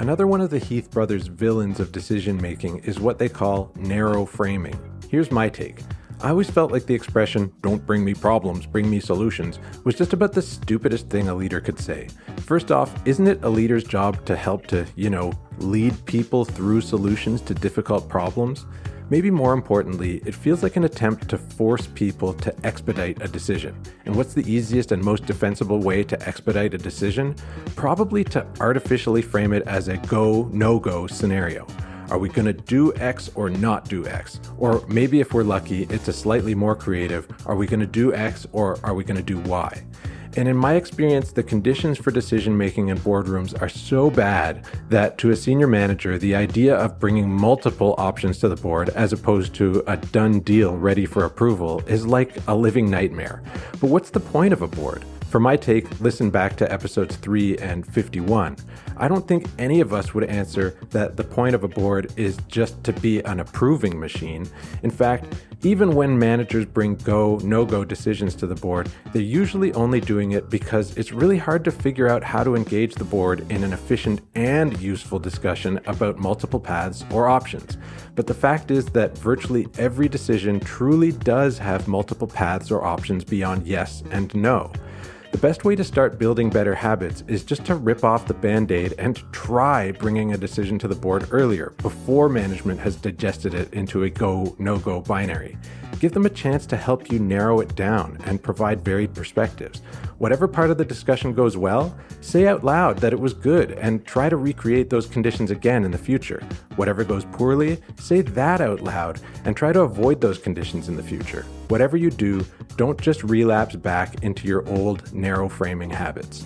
Another one of the Heath Brothers' villains of decision making is what they call narrow framing. Here's my take. I always felt like the expression, "don't bring me problems, bring me solutions," was just about the stupidest thing a leader could say. First off, isn't it a leader's job to help to, lead people through solutions to difficult problems? Maybe more importantly, it feels like an attempt to force people to expedite a decision. And what's the easiest and most defensible way to expedite a decision? Probably to artificially frame it as a go, no-go scenario. Are we going to do X or not do X? Or maybe if we're lucky, it's a slightly more creative, are we going to do X or are we going to do Y? And in my experience, the conditions for decision making in boardrooms are so bad that to a senior manager, the idea of bringing multiple options to the board as opposed to a done deal ready for approval is like a living nightmare. But what's the point of a board? For my take, listen back to episodes 3 and 51. I don't think any of us would answer that the point of a board is just to be an approving machine. In fact, even when managers bring go, no-go decisions to the board, they're usually only doing it because it's really hard to figure out how to engage the board in an efficient and useful discussion about multiple paths or options. But the fact is that virtually every decision truly does have multiple paths or options beyond yes and no. The best way to start building better habits is just to rip off the Band-Aid and try bringing a decision to the board earlier, before management has digested it into a go, no-go binary. Give them a chance to help you narrow it down and provide varied perspectives. Whatever part of the discussion goes well, say out loud that it was good and try to recreate those conditions again in the future. Whatever goes poorly, say that out loud and try to avoid those conditions in the future. Whatever you do, don't just relapse back into your old narrow framing habits.